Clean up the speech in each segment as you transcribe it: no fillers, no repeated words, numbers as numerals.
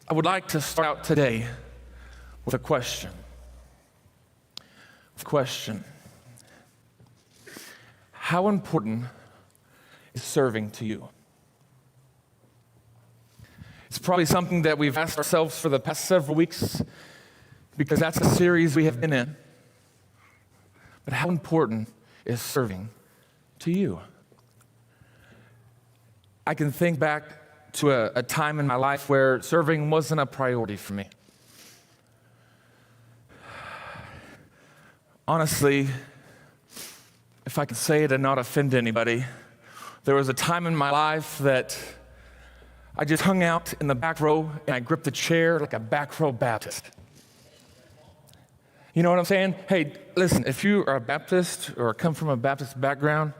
I would like to start out today with a question. How important is serving to you? It's probably something that we've asked ourselves for the past several weeks because that's a series we have been in. But how important is serving to you? I can think back to a time in my life where serving wasn't a priority for me. Honestly, if I can say it and not offend anybody, there was a time in my life that I just hung out in the back row and I gripped the chair like a back row Baptist. You know what I'm saying? Hey, listen, if you are a Baptist or come from a Baptist background,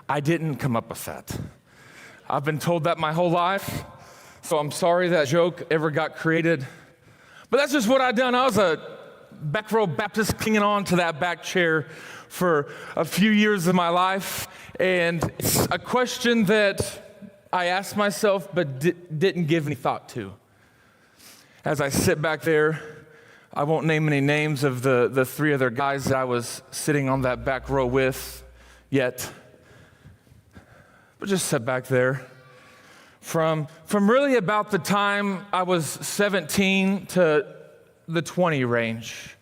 I didn't come up with that. I've been told that my whole life, so I'm sorry that joke ever got created. But that's just what I done. I was a back row Baptist clinging on to that back chair for a few years of my life. And it's a question that I asked myself but didn't give any thought to. As I sit back there, I won't name any names of the three other guys that I was sitting on that back row with yet. But just sit back there. From really about the time I was 17 to the 20 range,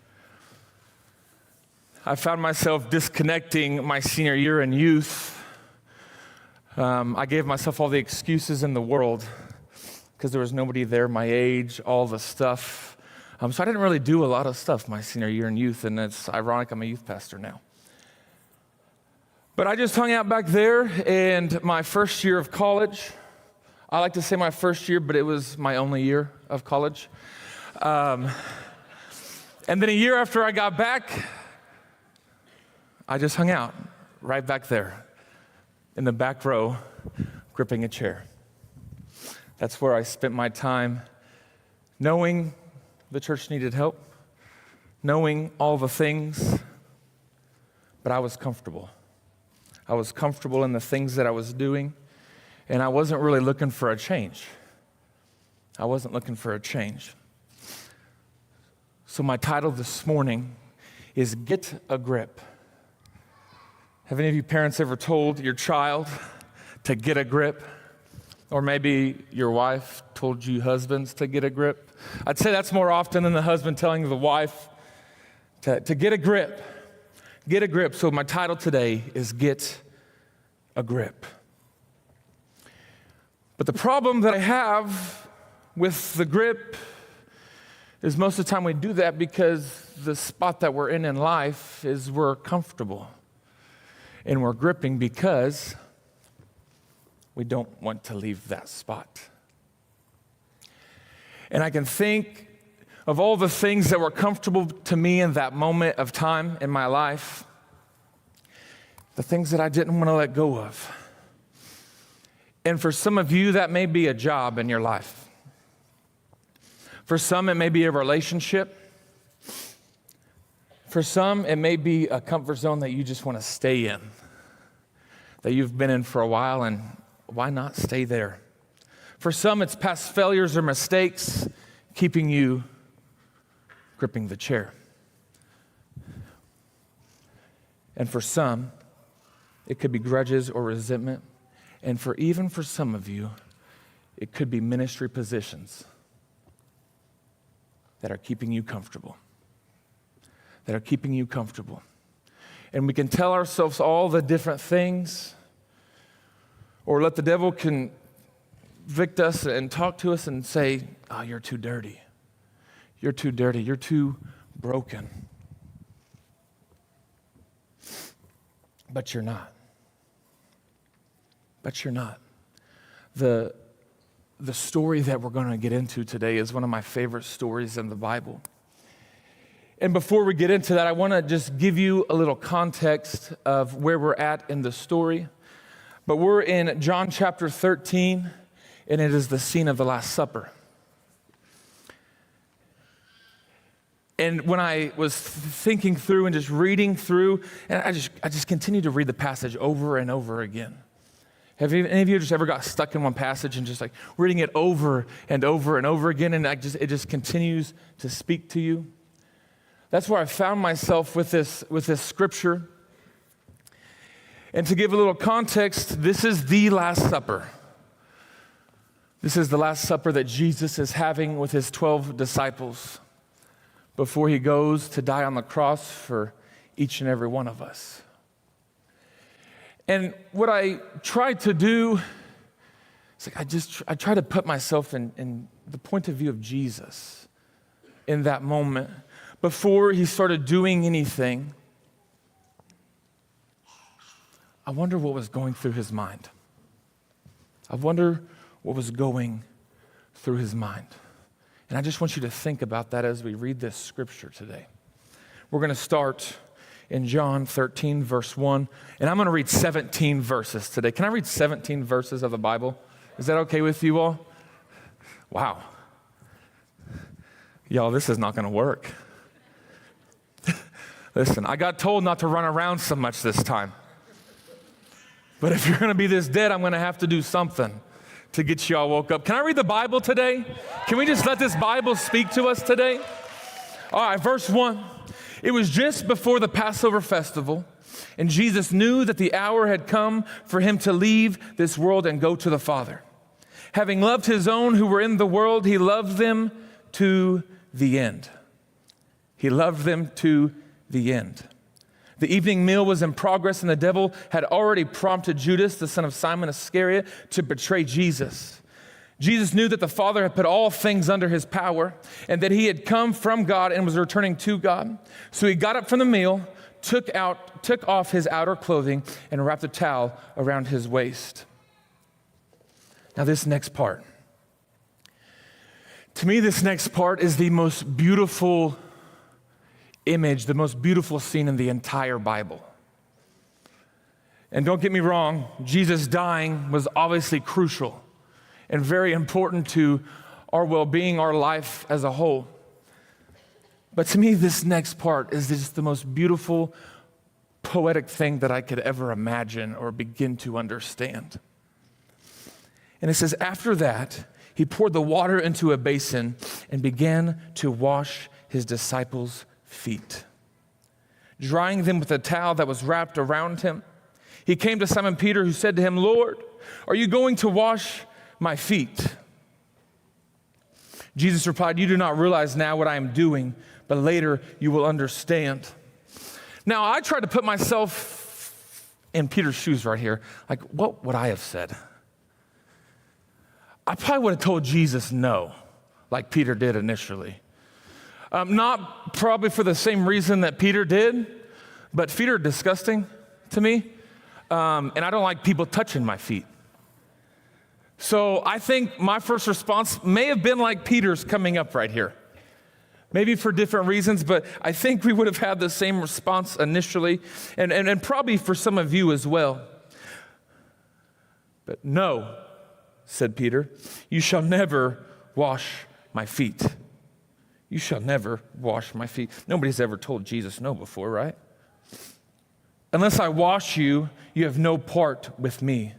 I found myself disconnecting my senior year in youth. I gave myself all the excuses in the world because there was nobody there my age, all the stuff. So I didn't really do a lot of stuff my senior year in youth, and it's ironic I'm a youth pastor now. But I just hung out back there, and my first year of college, I like to say my first year, but it was my only year of college. And then a year after I got back, I just hung out right back there in the back row, gripping a chair. That's where I spent my time knowing the church needed help, knowing all the things, but I was comfortable. I was comfortable in the things that I was doing, and I wasn't really looking for a change. So my title this morning is Get a Grip. Have any of you parents ever told your child to get a grip? Or maybe your wife told you husbands to get a grip? I'd say that's more often than the husband telling the wife to get a grip. Get a grip. So my title today is Get a Grip. But the problem that I have with the grip is most of the time we do that because the spot that we're in life is we're comfortable. And we're gripping because we don't want to leave that spot. And I can think of all the things that were comfortable to me in that moment of time in my life, the things that I didn't want to let go of. And for some of you, that may be a job in your life. For some, it may be a relationship. For some, it may be a comfort zone that you just want to stay in, that you've been in for a while, and why not stay there? For some, it's past failures or mistakes keeping you gripping the chair. And for some, it could be grudges or resentment. And even for some of you, it could be ministry positions that are keeping you comfortable. And we can tell ourselves all the different things, or let the devil convict us and talk to us and say, oh, you're too dirty. You're too broken. But you're not. The story that we're going to get into today is one of my favorite stories in the Bible. And before we get into that, I want to just give you a little context of where we're at in the story. But we're in John chapter 13, and it is the scene of the Last Supper. And when I was thinking through and just reading through, and I just continued to read the passage over and over again. Have any of you just ever got stuck in one passage and just like reading it over and over and over again, and it just continues to speak to you? That's where I found myself with this scripture. And to give a little context, this is the Last Supper. This is the Last Supper that Jesus is having with his 12 disciples before he goes to die on the cross for each and every one of us. And what I tried to do, it's like I try to put myself in the point of view of Jesus in that moment before he started doing anything. I wonder what was going through his mind. I wonder what was going through his mind. And I just want you to think about that as we read this scripture today. We're going to start in John 13, verse 1, and I'm going to read 17 verses today. Can I read 17 verses of the Bible? Is that okay with you all? Wow. Y'all, this is not going to work. Listen, I got told not to run around so much this time. But if you're going to be this dead, I'm going to have to do something to get you all woke up. Can I read the Bible today? Can we just let this Bible speak to us today? All right, verse 1. It was just before the Passover festival, and Jesus knew that the hour had come for him to leave this world and go to the Father. Having loved his own who were in the world, he loved them to the end. He loved them to the end. The evening meal was in progress, and the devil had already prompted Judas, the son of Simon Iscariot, to betray Jesus. Jesus knew that the Father had put all things under his power, and that he had come from God and was returning to God. So he got up from the meal, took off his outer clothing, and wrapped a towel around his waist. Now this next part. To me, this next part is the most beautiful image, the most beautiful scene in the entire Bible. And don't get me wrong, Jesus dying was obviously crucial and very important to our well-being, our life as a whole. But to me, this next part is just the most beautiful, poetic thing that I could ever imagine or begin to understand. And it says, after that, he poured the water into a basin and began to wash his disciples' feet, drying them with a towel that was wrapped around him. He came to Simon Peter, who said to him, Lord, are you going to wash my feet? Jesus replied, you do not realize now what I am doing, but later you will understand. Now, I tried to put myself in Peter's shoes right here. Like, what would I have said? I probably would have told Jesus no, like Peter did initially. Not probably for the same reason that Peter did, but feet are disgusting to me, and I don't like people touching my feet. So I think my first response may have been like Peter's coming up right here. Maybe for different reasons, but I think we would have had the same response initially, and probably for some of you as well. But no, said Peter, you shall never wash my feet. You shall never wash my feet. Nobody's ever told Jesus no before, right? Unless I wash you, you have no part with me.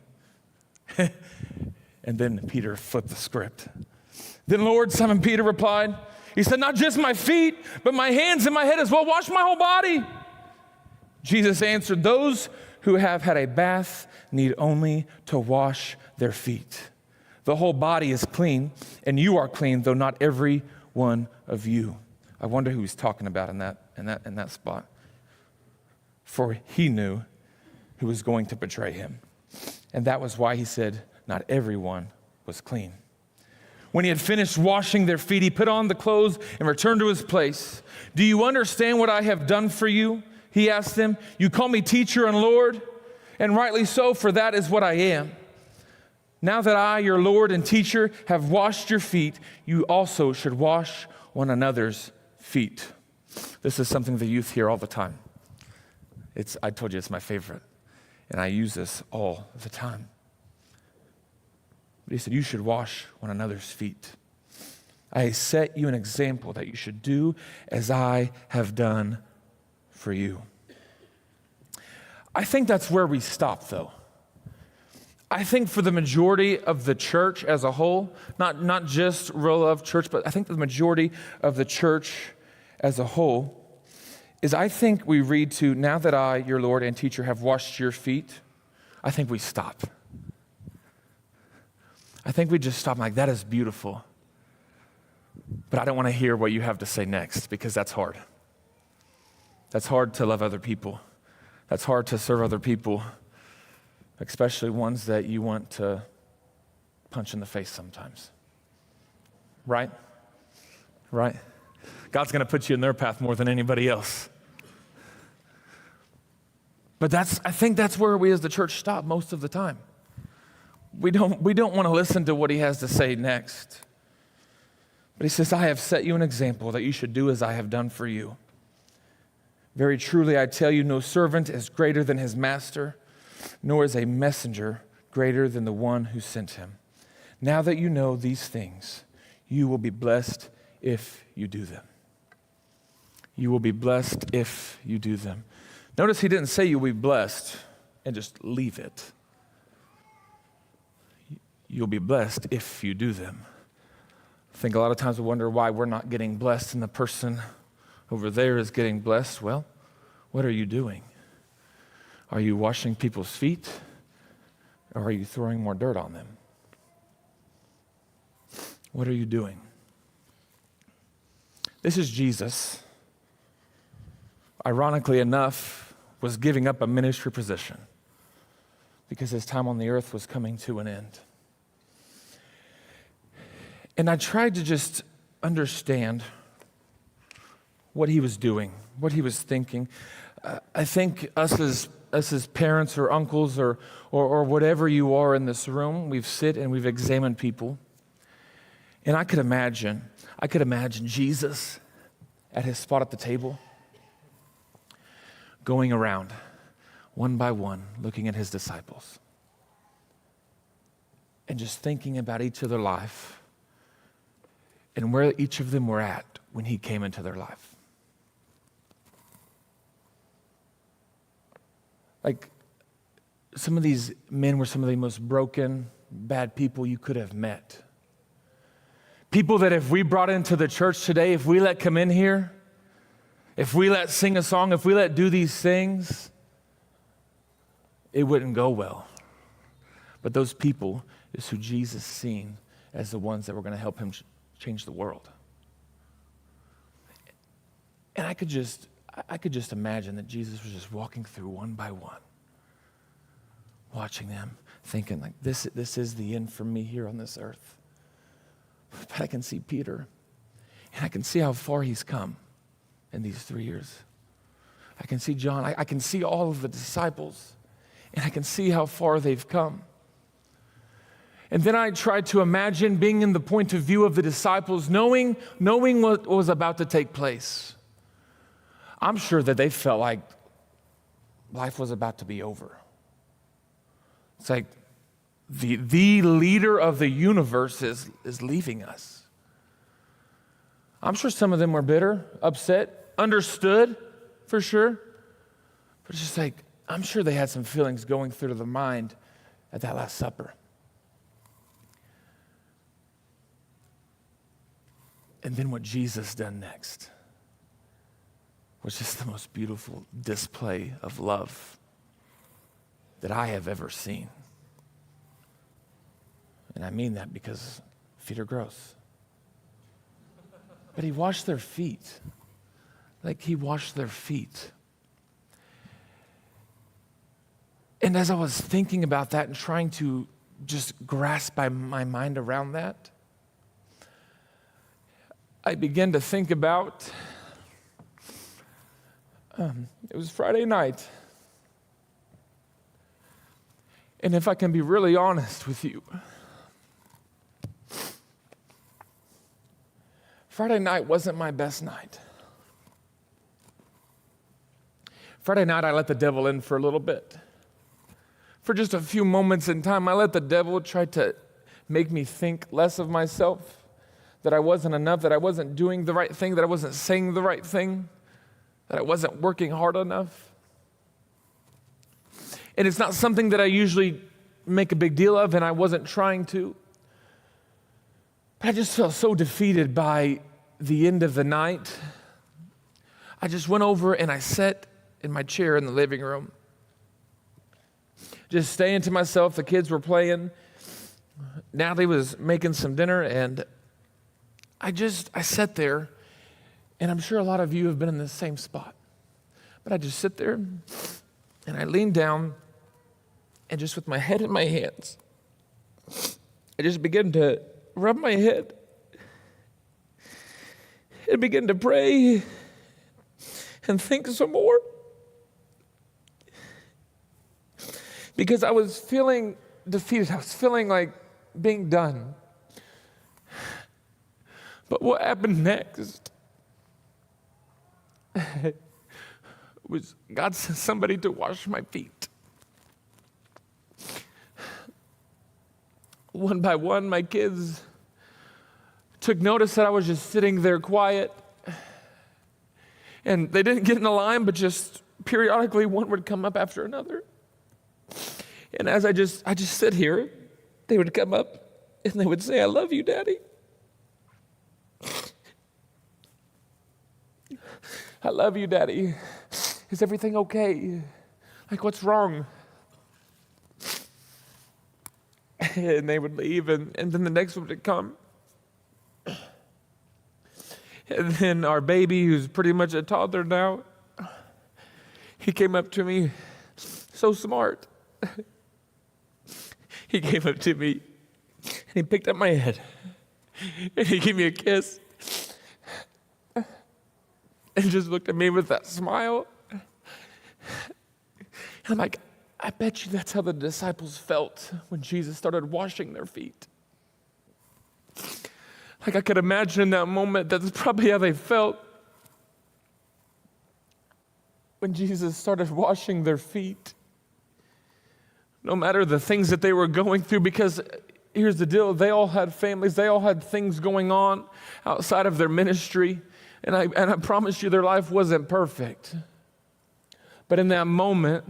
And then Peter flipped the script. Then Lord, Simon Peter replied, he said, not just my feet, but my hands and my head as well. Wash my whole body. Jesus answered, those who have had a bath need only to wash their feet. The whole body is clean, and you are clean, though not every one of you. I wonder who he's talking about in that spot. For he knew who was going to betray him. And that was why he said, not everyone was clean. When he had finished washing their feet, he put on the clothes and returned to his place. Do you understand what I have done for you? He asked them. You call me teacher and Lord, and rightly so, for that is what I am. Now that I, your Lord and teacher, have washed your feet, you also should wash one another's feet. This is something the youth hear all the time. I told you it's my favorite, and I use this all the time. But he said, you should wash one another's feet. I set you an example that you should do as I have done for you. I think that's where we stop, though. I think for the majority of the church as a whole, not just Real Love Church, but I think the majority of the church as a whole, is I think we read to, now that I, your Lord and teacher, have washed your feet, I think we stop. I think we just stop like, that is beautiful. But I don't want to hear what you have to say next, because that's hard. That's hard to love other people. That's hard to serve other people, especially ones that you want to punch in the face sometimes. Right? Right? God's going to put you in their path more than anybody else. But I think that's where we as the church stop most of the time. We don't want to listen to what he has to say next. But he says, I have set you an example that you should do as I have done for you. Very truly, I tell you, no servant is greater than his master, nor is a messenger greater than the one who sent him. Now that you know these things, you will be blessed if you do them. You will be blessed if you do them. Notice he didn't say you'll be blessed and just leave it. You'll be blessed if you do them. I think a lot of times we wonder why we're not getting blessed and the person over there is getting blessed. Well, what are you doing? Are you washing people's feet, or are you throwing more dirt on them? What are you doing? This is Jesus, ironically enough, was giving up a ministry position because his time on the earth was coming to an end. And I tried to just understand what he was doing, what he was thinking. I think us as parents or uncles or whatever you are in this room, we've sit and we've examined people. And I could imagine Jesus at his spot at the table, going around one by one, looking at his disciples and just thinking about each of their life and where each of them were at when he came into their life. Like, some of these men were some of the most broken, bad people you could have met. People that if we brought into the church today, if we let come in here, if we let sing a song, if we let do these things, it wouldn't go well. But those people is who Jesus seen as the ones that were going to help him change the world. And I could just imagine that Jesus was just walking through one by one, watching them, thinking like, this is the end for me here on this earth. But I can see Peter, and I can see how far he's come in these 3 years. I can see John. I can see all of the disciples, and I can see how far they've come. And then I tried to imagine being in the point of view of the disciples, knowing what was about to take place. I'm sure that they felt like life was about to be over. It's like the leader of the universe is leaving us. I'm sure some of them were bitter, upset, understood for sure. But it's just like, I'm sure they had some feelings going through their mind at that Last Supper. And then what Jesus done next was just the most beautiful display of love that I have ever seen. And I mean that because feet are gross. But he washed their feet. Like he washed their feet. And as I was thinking about that and trying to just grasp my mind around that, I began to think about, it was Friday night. And if I can be really honest with you, Friday night wasn't my best night. Friday night, I let the devil in for a little bit. For just a few moments in time, I let the devil try to make me think less of myself, that I wasn't enough, that I wasn't doing the right thing, that I wasn't saying the right thing, that I wasn't working hard enough. And it's not something that I usually make a big deal of, and I wasn't trying to. But I just felt so defeated by the end of the night. I just went over and I sat in my chair in the living room, just staying to myself. The kids were playing. Natalie was making some dinner, and I sat there, and I'm sure a lot of you have been in the same spot. But I just sit there, and I leaned down, and just with my head in my hands, I just began to rub my head and begin to pray and think some more. Because I was feeling defeated. I was feeling like being done. But what happened next was God sent somebody to wash my feet. One by one, my kids took notice that I was just sitting there quiet. And they didn't get in a line, but just periodically one would come up after another. And as I just sit here, they would come up and they would say, "I love you, Daddy. I love you, Daddy. Is everything okay? Like, what's wrong?" And they would leave, and then the next one would come. And then our baby, who's pretty much a toddler now, he came up to me, so smart. He came up to me, and he picked up my head, and he gave me a kiss, and just looked at me with that smile. And I'm like, I bet you that's how the disciples felt when Jesus started washing their feet. Like, I could imagine in that moment, that's probably how they felt when Jesus started washing their feet. No matter the things that they were going through, because here's the deal, they all had families, they all had things going on outside of their ministry, and I promise you their life wasn't perfect. But in that moment,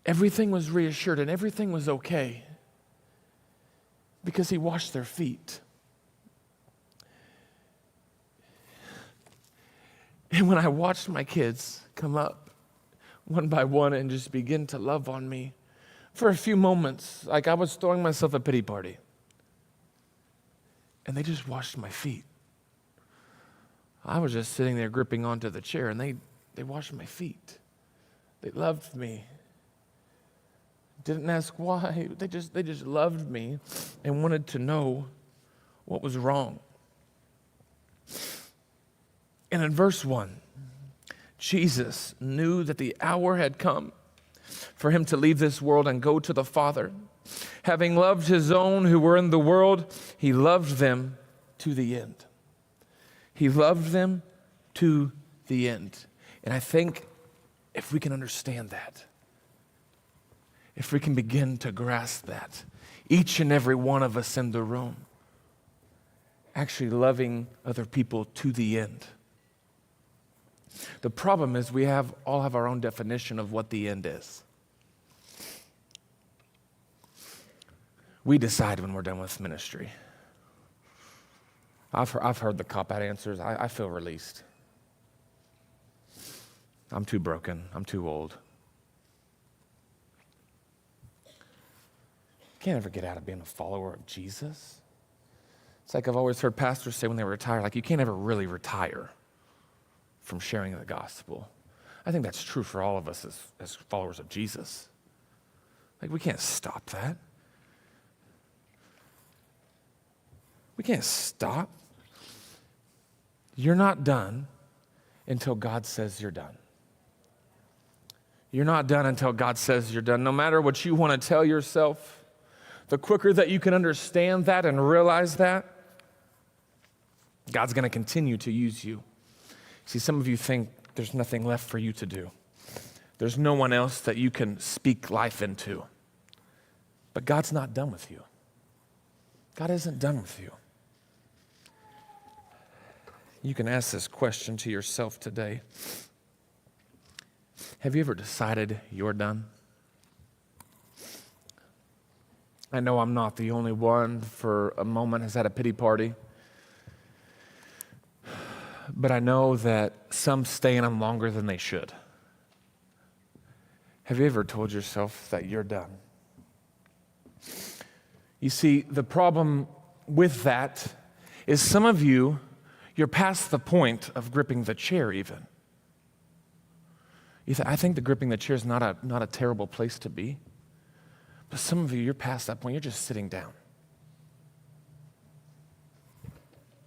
everything was reassured and everything was okay because he washed their feet. And when I watched my kids come up one by one and just begin to love on me for a few moments, like I was throwing myself a pity party, and they just washed my feet. I was just sitting there gripping onto the chair, and they washed my feet. They loved me. Didn't ask why. They just loved me and wanted to know what was wrong. And in verse 1, Jesus knew that the hour had come for him to leave this world and go to the Father. Having loved his own who were in the world, he loved them to the end. He loved them to the end. And I think if we can understand that, if we can begin to grasp that, each and every one of us in the room actually loving other people to the end. The problem is we all have our own definition of what the end is. We decide when we're done with ministry. I've heard the cop-out answers. I feel released. I'm too broken. I'm too old. Can't ever get out of being a follower of Jesus. It's like I've always heard pastors say when they retire, like, you can't ever really retire from sharing the gospel. I think that's true for all of us as followers of Jesus. Like, we can't stop that. We can't stop. You're not done until God says you're done. You're not done until God says you're done. No matter what you want to tell yourself, the quicker that you can understand that and realize that, God's going to continue to use you. See, some of you think there's nothing left for you to do. There's no one else that you can speak life into. But God's not done with you. God isn't done with you. You can ask this question to yourself today. Have you ever decided you're done? I know I'm not the only one for a moment has had a pity party. But I know that some stay in them longer than they should. Have you ever told yourself that you're done? You see, the problem with that is some of you, you're past the point of gripping the chair even. I think the gripping the chair is not a terrible place to be. But some of you, you're past that point. You're just sitting down.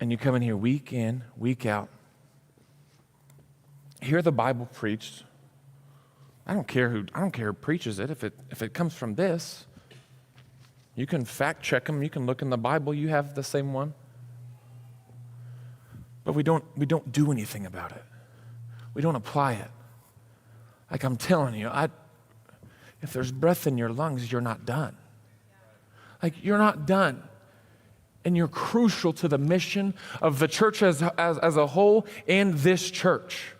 And you come in here week in, week out. Hear the Bible preached. I don't care who preaches it. If it comes from this, you can fact check them. You can look in the Bible. You have the same one. But we don't do anything about it. We don't apply it. Like I'm telling you, if there's breath in your lungs, you're not done. Like you're not done. And you're crucial to the mission of the church as a whole and this church.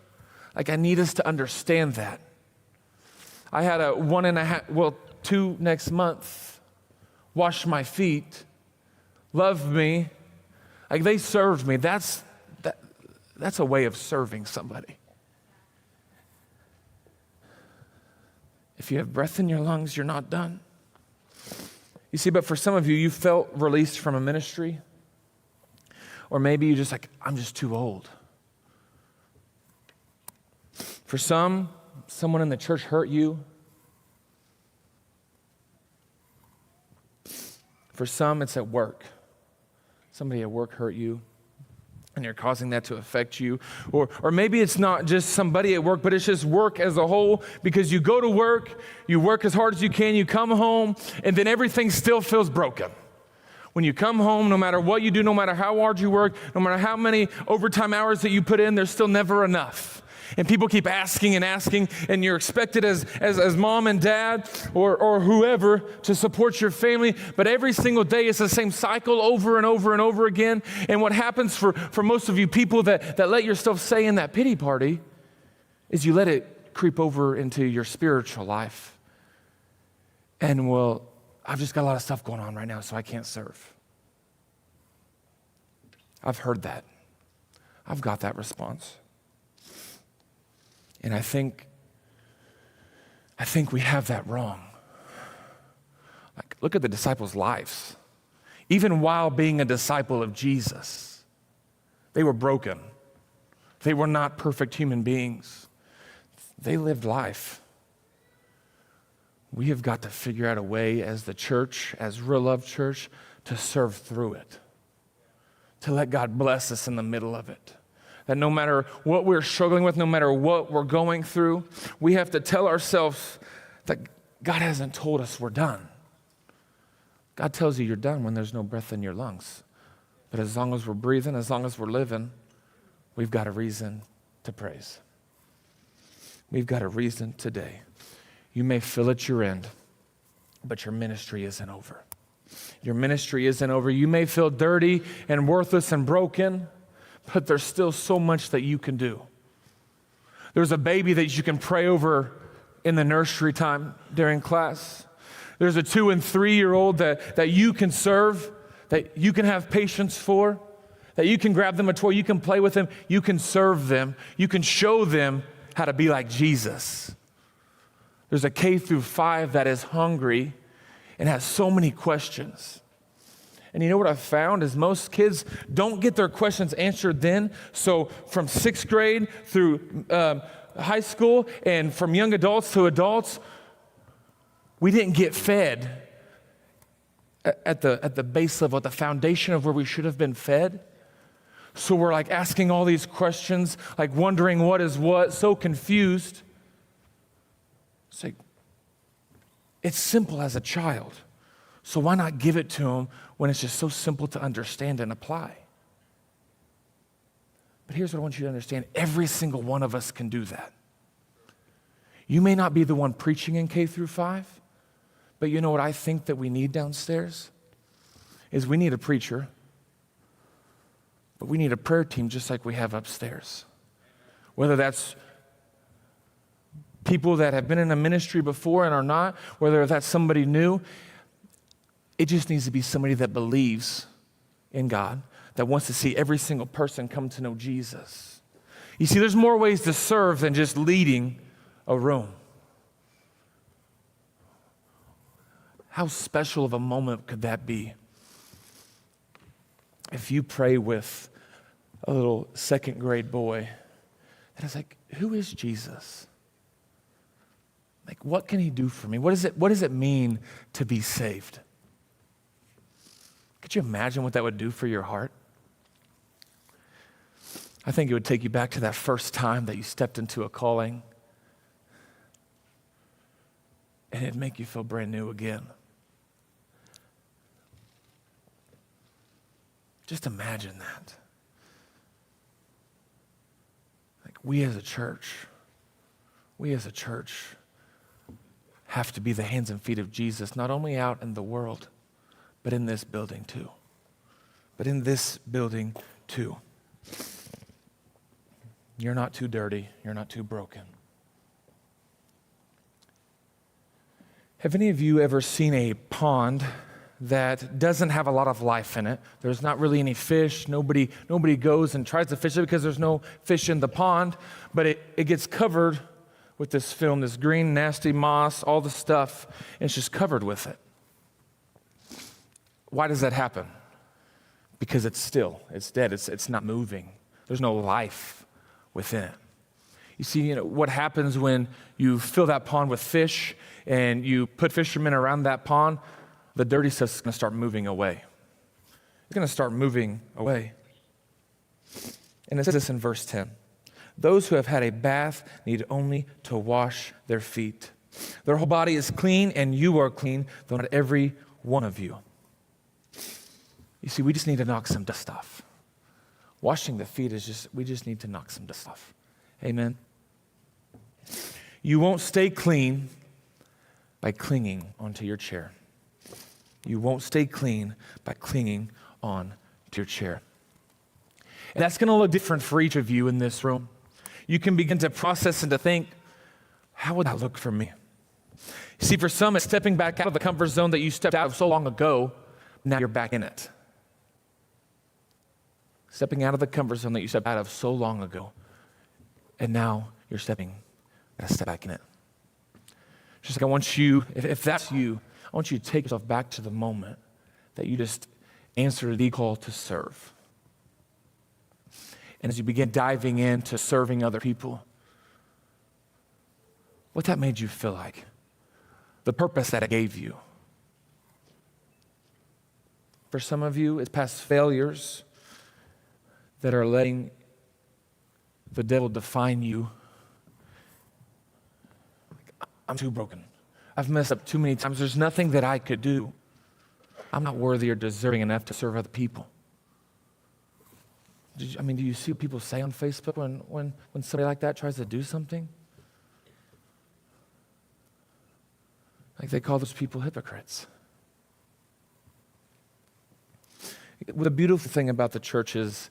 Like I need us to understand that. I had a 2 next month, wash my feet, love me. Like they served me. That's a way of serving somebody. If you have breath in your lungs, you're not done. You see, but for some of you, you felt released from a ministry. Or maybe you just like, I'm just too old. For someone in the church hurt you. For some, it's at work. Somebody at work hurt you, and you're causing that to affect you. Or maybe it's not just somebody at work, but it's just work as a whole, because you go to work, you work as hard as you can, you come home, and then everything still feels broken. When you come home, no matter what you do, no matter how hard you work, no matter how many overtime hours that you put in, there's still never enough. And people keep asking and asking, and you're expected as mom and dad or whoever to support your family, but every single day it's the same cycle over and over and over again. And what happens for most of you people that let yourself stay in that pity party is you let it creep over into your spiritual life. And well, I've just got a lot of stuff going on right now, so I can't serve. I've heard that. I've got that response. And I think we have that wrong. Like, look at the disciples' lives. Even while being a disciple of Jesus, they were broken. They were not perfect human beings. They lived life. We have got to figure out a way as the church, as Real Love Church, to serve through it. To let God bless us in the middle of it. That no matter what we're struggling with, no matter what we're going through, we have to tell ourselves that God hasn't told us we're done. God tells you you're done when there's no breath in your lungs. But as long as we're breathing, as long as we're living, we've got a reason to praise. We've got a reason today. You may feel at your end, but your ministry isn't over. Your ministry isn't over. You may feel dirty and worthless and broken, but there's still so much that you can do. There's a baby that you can pray over in the nursery time during class. There's a 2 and 3-year-old that you can serve, that you can have patience for, that you can grab them a toy, you can play with them, you can serve them, you can show them how to be like Jesus. There's a K through 5 that is hungry and has so many questions. And you know what I've found is most kids don't get their questions answered then. So from 6th grade through high school and from young adults to adults, we didn't get fed at the base level, at the foundation of where we should have been fed. So we're like asking all these questions, like wondering what is what, so confused. It's like, it's simple as a child. So why not give it to them when it's just so simple to understand and apply? But here's what I want you to understand. Every single one of us can do that. You may not be the one preaching in K through 5, but you know what I think that we need downstairs? Is we need a preacher, but we need a prayer team just like we have upstairs. Whether that's people that have been in a ministry before and are not, whether that's somebody new, It just needs to be somebody that believes in God, that wants to see every single person come to know Jesus. You see, there's more ways to serve than just leading a room. How special of a moment could that be if you pray with a little second grade boy and it's like, who is Jesus? Like, what can he do for me? What does it mean to be saved? Could you imagine what that would do for your heart? I think it would take you back to that first time that you stepped into a calling, and it'd make you feel brand new again. Just imagine that. Like, we as a church have to be the hands and feet of Jesus, not only out in the world, but in this building too. You're not too dirty. You're not too broken. Have any of you ever seen a pond that doesn't have a lot of life in it? There's not really any fish. Nobody goes and tries to fish it because there's no fish in the pond, but it gets covered with this film, this green, nasty moss, all the stuff, and it's just covered with it. Why does that happen? Because it's still, it's dead, it's not moving. There's no life within it. You see, what happens when you fill that pond with fish and you put fishermen around that pond, the dirty stuff is going to start moving away. It's going to start moving away. And it says this in verse 10. Those who have had a bath need only to wash their feet. Their whole body is clean, and you are clean, though not every one of you. You see, we just need to knock some dust off. Washing the feet we just need to knock some dust off. Amen? You won't stay clean by clinging onto your chair. You won't stay clean by clinging on to your chair. And that's going to look different for each of you in this room. You can begin to process and to think, how would that look for me? See, for some, it's stepping back out of the comfort zone that you stepped out of so long ago. Now you're back in it. Stepping out of the comfort zone that you stepped out of so long ago, and now you're stepping a step back in it. Just like I want you, if that's you, I want you to take yourself back to the moment that you just answered the call to serve. And as you begin diving into serving other people, what that made you feel like, the purpose that it gave you. For some of you, it's past failures that are letting the devil define you. I'm too broken. I've messed up too many times. There's nothing that I could do. I'm not worthy or deserving enough to serve other people. Do you see what people say on Facebook when somebody like that tries to do something? Like, they call those people hypocrites. The beautiful thing about the church is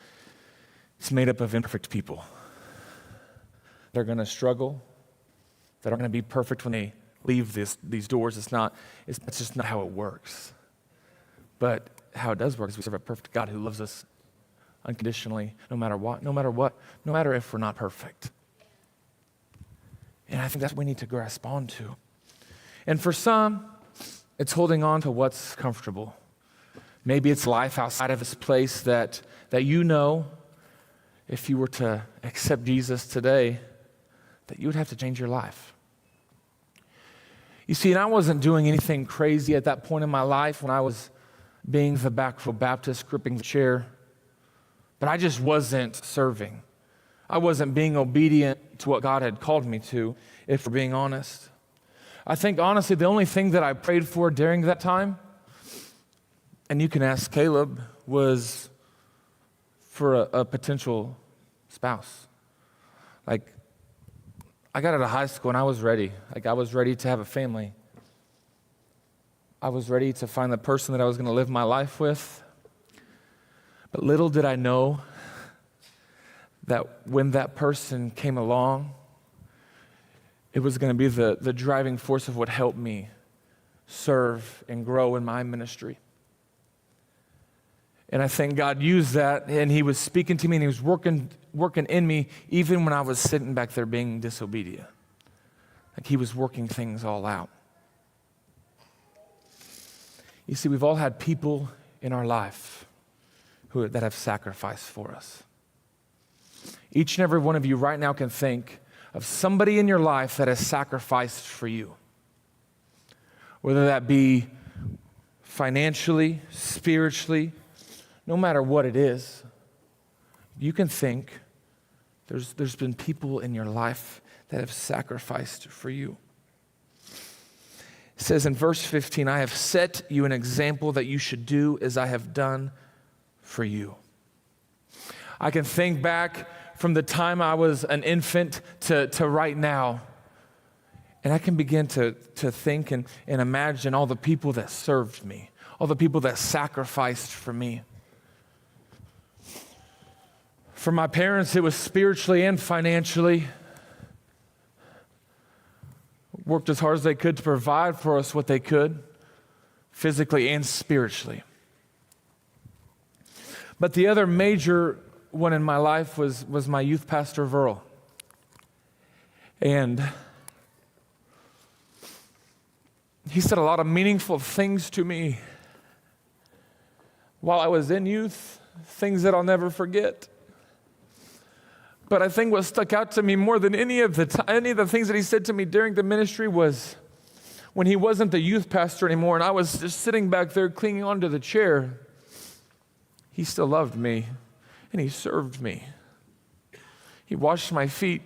it's made up of imperfect people. They're going to struggle. That aren't going to be perfect when they leave these doors. It's just not how it works. But how it does work is we serve a perfect God who loves us unconditionally, no matter if we're not perfect. And I think that's what we need to grasp onto. And for some, it's holding on to what's comfortable. Maybe it's life outside of this place that you know, if you were to accept Jesus today, that you would have to change your life. You see, and I wasn't doing anything crazy at that point in my life when I was being the back row Baptist, gripping the chair, but I just wasn't serving. I wasn't being obedient to what God had called me to, if we're being honest. I think, honestly, the only thing that I prayed for during that time, and you can ask Caleb, was for a potential spouse. Like, I got out of high school and I was ready. Like, I was ready to have a family. I was ready to find the person that I was going to live my life with. But little did I know that when that person came along, it was going to be the driving force of what helped me serve and grow in my ministry. And I think God used that, and he was speaking to me, and he was working in me even when I was sitting back there being disobedient. Like he was working things all out. You see, we've all had people in our life that have sacrificed for us. Each and every one of you right now can think of somebody in your life that has sacrificed for you. Whether that be financially, spiritually, no matter what it is, you can think there's been people in your life that have sacrificed for you. It says in verse 15, I have set you an example that you should do as I have done for you. I can think back from the time I was an infant to right now, and I can begin to think and imagine all the people that served me, all the people that sacrificed for me. For my parents, it was spiritually and financially. Worked as hard as they could to provide for us what they could, physically and spiritually. But the other major one in my life was my youth pastor, Verl. And he said a lot of meaningful things to me while I was in youth, things that I'll never forget. But I think what stuck out to me more than any of the things that he said to me during the ministry was when he wasn't the youth pastor anymore and I was just sitting back there clinging onto the chair. He still loved me and he served me. He washed my feet.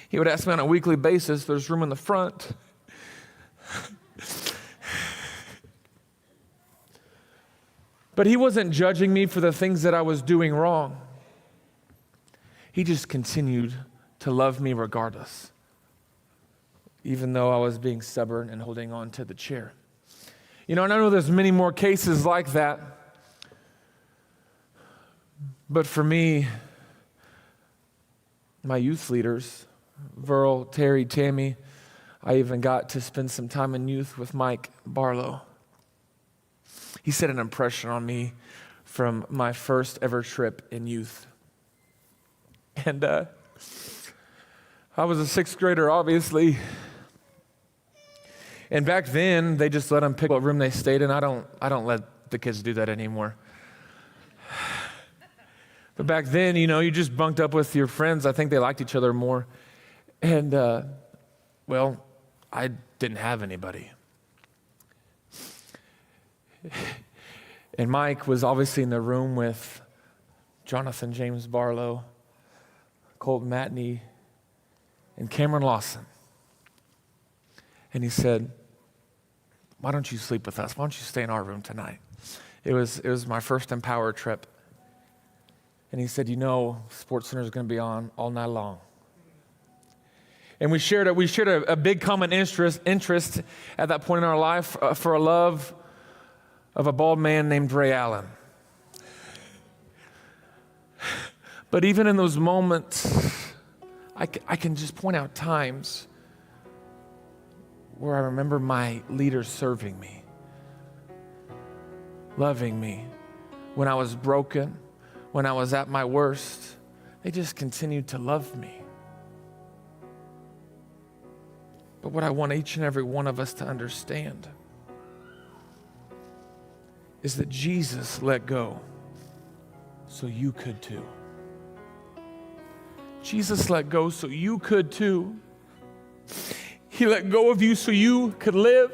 He would ask me on a weekly basis, there's room in the front. But he wasn't judging me for the things that I was doing wrong. He just continued to love me regardless, even though I was being stubborn and holding on to the chair. You know, and I know there's many more cases like that, but for me, my youth leaders, Verl, Terry, Tammy, I even got to spend some time in youth with Mike Barlow. He set an impression on me from my first ever trip in youth. And I was a sixth grader, obviously. And back then, they just let them pick what room they stayed in. I don't let the kids do that anymore. But back then, you know, you just bunked up with your friends. I think they liked each other more. And, well, I didn't have anybody. And Mike was obviously in the room with Jonathan James Barlow, Colton Matney, and Cameron Lawson. And he said, why don't you sleep with us? Why don't you stay in our room tonight? It was my first Empower trip. And he said, you know, Sports Center is going to be on all night long. And we shared a big common interest at that point in our life for a love of a bald man named Ray Allen. But even in those moments, I can just point out times where I remember my leaders serving me, loving me. When I was broken, when I was at my worst, they just continued to love me. But what I want each and every one of us to understand is that Jesus let go so you could too. Jesus let go so you could too. He let go of you so you could live.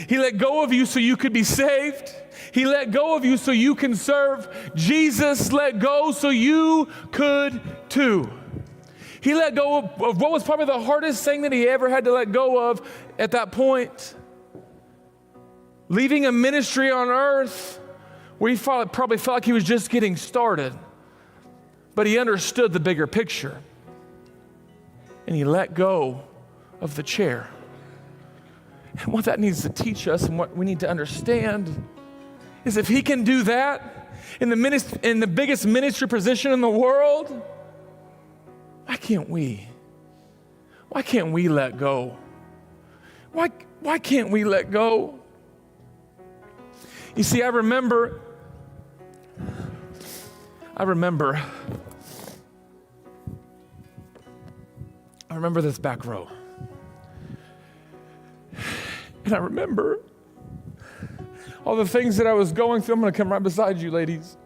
He let go of you so you could be saved. He let go of you so you can serve. Jesus let go so you could too. He let go of what was probably the hardest thing that he ever had to let go of at that point. Leaving a ministry on earth where he probably felt like he was just getting started. But he understood the bigger picture. And he let go of the chair. And what that needs to teach us and what we need to understand is if he can do that in the biggest ministry position in the world, why can't we? Why can't we let go? Why Why can't we let go? You see, I remember this back row. And I remember all the things that I was going through. I'm going to come right beside you, ladies.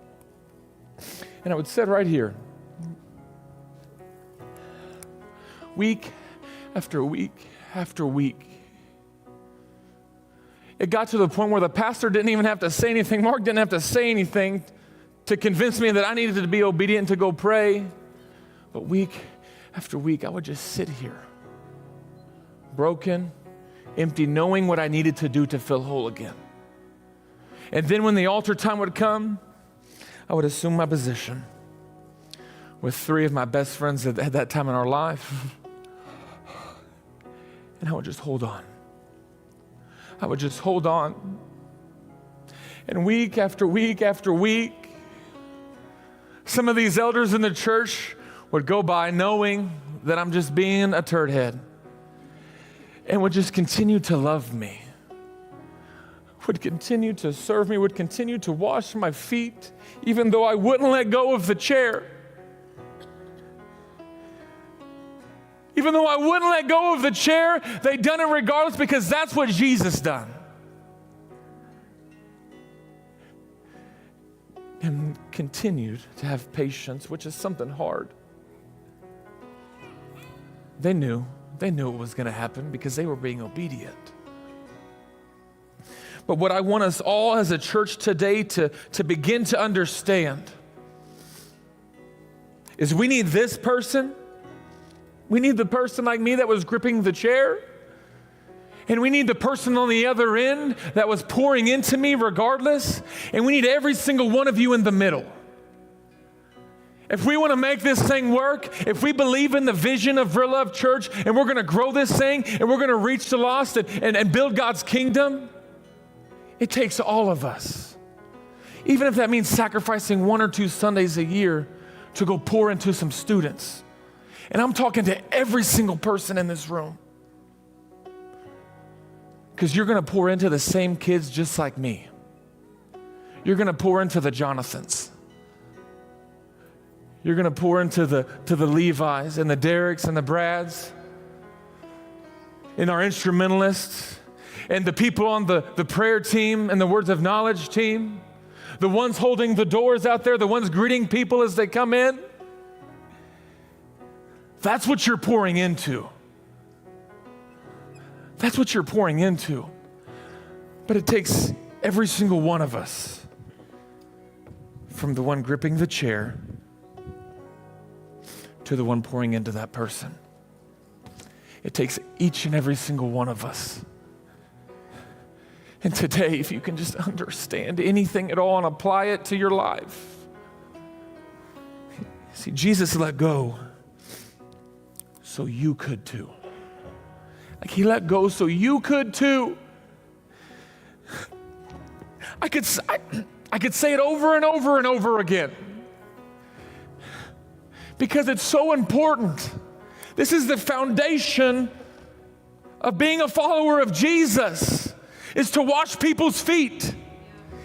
And I would sit right here. Week after week after week. It got to the point where the pastor didn't even have to say anything. Mark didn't have to say anything to convince me that I needed to be obedient to go pray. But week after week, I would just sit here, broken, empty, knowing what I needed to do to feel whole again. And then when the altar time would come, I would assume my position with 3 of my best friends at that time in our life. And I would just hold on. I would just hold on. And week after week after week, some of these elders in the church would go by knowing that I'm just being a turd head and would just continue to love me, would continue to serve me, would continue to wash my feet, even though I wouldn't let go of the chair. Even though I wouldn't let go of the chair, they'd done it regardless because that's what Jesus done. And continued to have patience, which is something hard. They knew it was going to happen because they were being obedient. But what I want us all as a church today to begin to understand is we need this person. We need the person like me that was gripping the chair. And we need the person on the other end that was pouring into me regardless. And we need every single one of you in the middle. If we want to make this thing work, if we believe in the vision of Real Love Church and we're going to grow this thing and we're going to reach the lost and build God's kingdom, it takes all of us. Even if that means sacrificing 1 or 2 Sundays a year to go pour into some students. And I'm talking to every single person in this room. Because you're going to pour into the same kids just like me. You're going to pour into the Jonathans. You're going to pour into the Levis and the Derricks and the Brads and our instrumentalists and the people on the prayer team and the Words of Knowledge team, the ones holding the doors out there, the ones greeting people as they come in. That's what you're pouring into. That's what you're pouring into. But it takes every single one of us, from the one gripping the chair to the one pouring into that person. It takes each and every single one of us. And today, if you can just understand anything at all and apply it to your life. See, Jesus let go so you could too. Like he let go so you could too. I could say it over and over and over again because it's so important. This is the foundation of being a follower of Jesus, is to wash people's feet,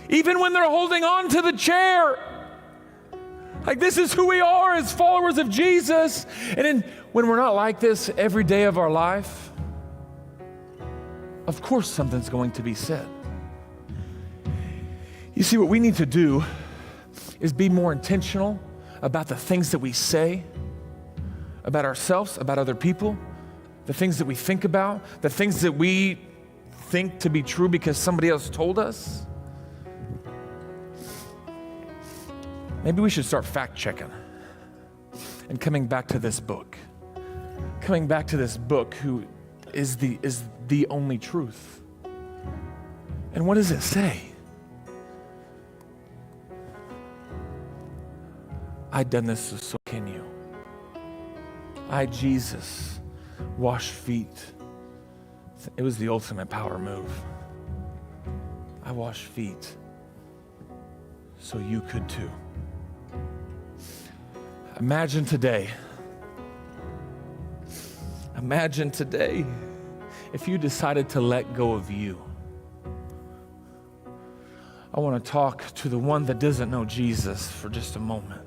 even when they're holding on to the chair. Like this is who we are as followers of Jesus. And when we're not like this every day of our life, of course something's going to be said. You see, what we need to do is be more intentional about the things that we say about ourselves, about other people, the things that we think about, the things that we think to be true because somebody else told us. Maybe we should start fact checking and coming back to this book. Coming back to this book who is the only truth. And what does it say? I done this, so can you. I, Jesus, wash feet. It was the ultimate power move. I wash feet, so you could too. Imagine today if you decided to let go of you. I want to talk to the one that doesn't know Jesus for just a moment.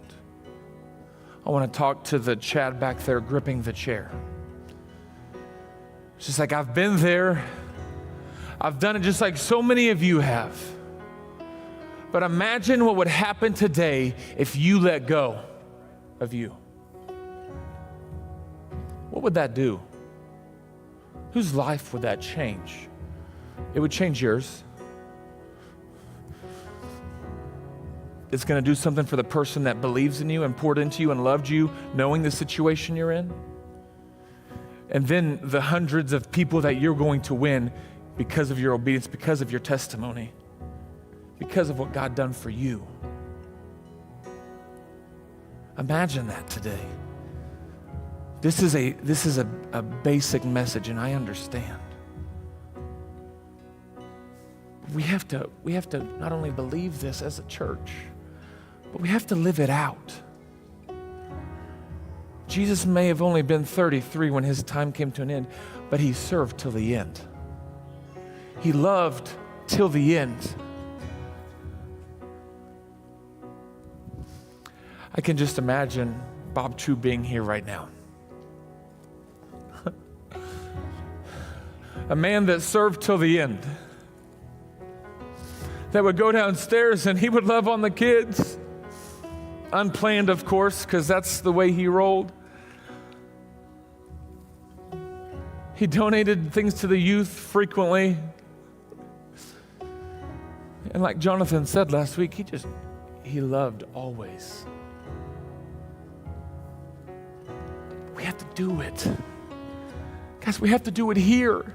I want to talk to the Chad back there gripping the chair. It's just like, I've been there. I've done it just like so many of you have. But imagine what would happen today if you let go of you. What would that do? Whose life would that change? It would change yours. It's going to do something for the person that believes in you and poured into you and loved you, knowing the situation you're in. And then the hundreds of people that you're going to win because of your obedience, because of your testimony, because of what God done for you. Imagine that today. This is a basic message, and I understand. We have to not only believe this as a church, but we have to live it out. Jesus may have only been 33 when his time came to an end, but he served till the end. He loved till the end. I can just imagine Bob True being here right now. A man that served till the end. That would go downstairs and he would love on the kids. Unplanned, of course, because that's the way he rolled. He donated things to the youth frequently. And like Jonathan said last week, he loved always. We have to do it. Guys, we have to do it here.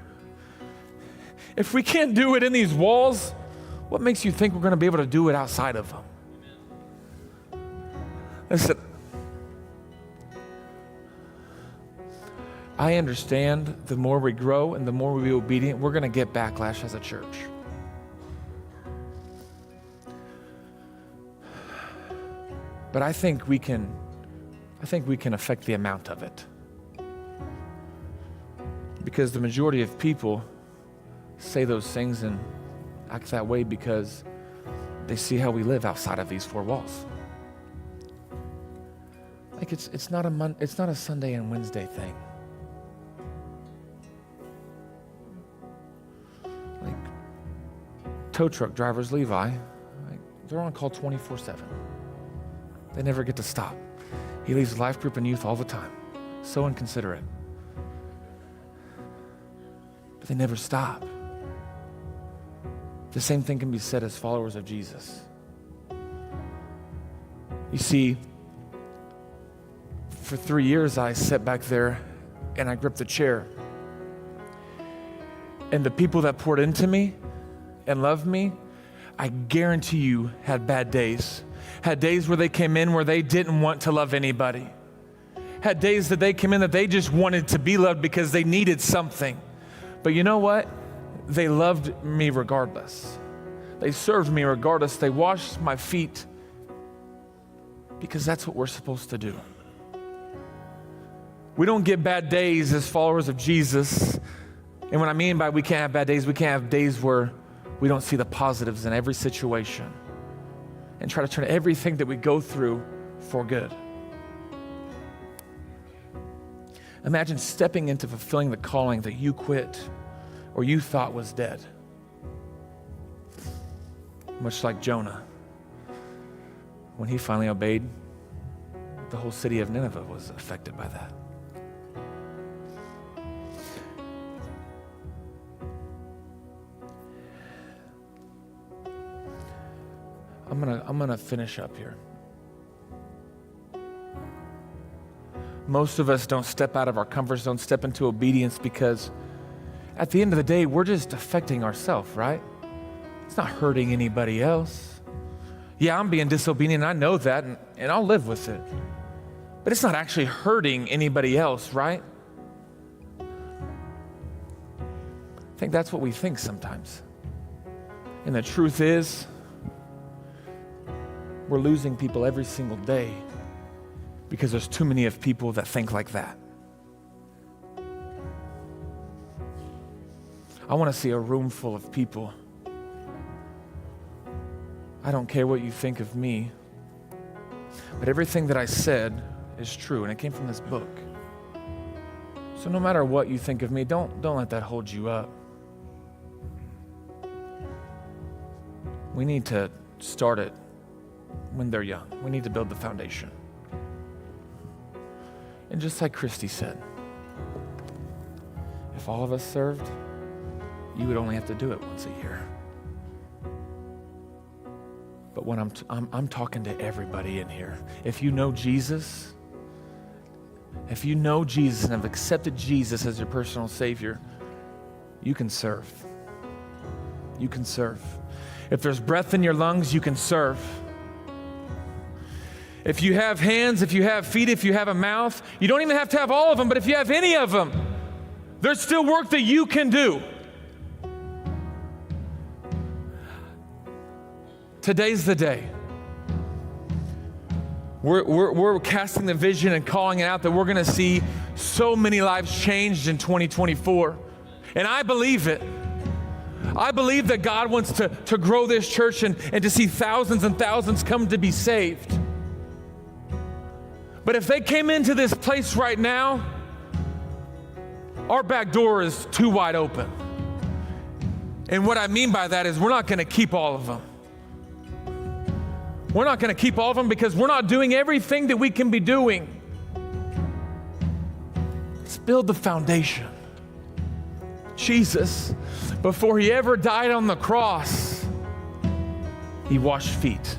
If we can't do it in these walls, what makes you think we're going to be able to do it outside of them? Listen, I understand the more we grow and the more we be obedient, we're going to get backlash as a church. But I think we can affect the amount of it. Because the majority of people say those things and act that way because they see how we live outside of these four walls. Like it's not a Sunday and Wednesday thing. Like tow truck drivers, Levi, they're on call 24/7. They never get to stop. He leaves life group and youth all the time. So inconsiderate. But they never stop. The same thing can be said as followers of Jesus. You see, for 3 years I sat back there and I gripped the chair. And the people that poured into me and loved me, I guarantee you had bad days. Had days where they came in where they didn't want to love anybody. Had days that they came in that they just wanted to be loved because they needed something. But you know what? They loved me regardless. They served me regardless. They washed my feet because that's what we're supposed to do. We don't get bad days as followers of Jesus. And what I mean by we can't have bad days, we can't have days where we don't see the positives in every situation and try to turn everything that we go through for good. Imagine stepping into fulfilling the calling that you quit or you thought was dead. Much like Jonah. When he finally obeyed, the whole city of Nineveh was affected by that. I'm gonna finish up here. Most of us don't step out of our comfort zone, step into obedience because at the end of the day, we're just affecting ourselves, right? It's not hurting anybody else. Yeah, I'm being disobedient, I know that, and I'll live with it. But it's not actually hurting anybody else, right? I think that's what we think sometimes. And the truth is, we're losing people every single day because there's too many of people that think like that. I want to see a room full of people. I don't care what you think of me, but everything that I said is true, and it came from this book. So no matter what you think of me, don't let that hold you up. We need to start it when they're young. We need to build the foundation. And just like Christy said, if all of us served, you would only have to do it once a year. But when I'm talking to everybody in here, if you know Jesus and have accepted Jesus as your personal Savior, you can serve. You can serve. If there's breath in your lungs, you can serve. If you have hands, if you have feet, if you have a mouth, you don't even have to have all of them, but if you have any of them, there's still work that you can do. Today's the day. We're casting the vision and calling it out that we're going to see so many lives changed in 2024. And I believe it. I believe that God wants to grow this church and to see thousands and thousands come to be saved. But if they came into this place right now, our back door is too wide open. And what I mean by that is we're not going to keep all of them. We're not going to keep all of them because we're not doing everything that we can be doing. Let's build the foundation. Jesus, before he ever died on the cross, he washed feet.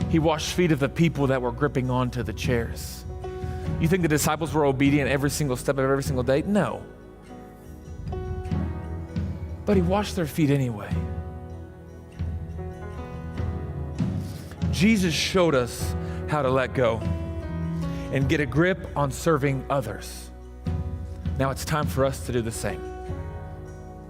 He washed feet of the people that were gripping onto the chairs. You think the disciples were obedient every single step of every single day? No. But he washed their feet anyway. Jesus showed us how to let go and get a grip on serving others. Now it's time for us to do the same.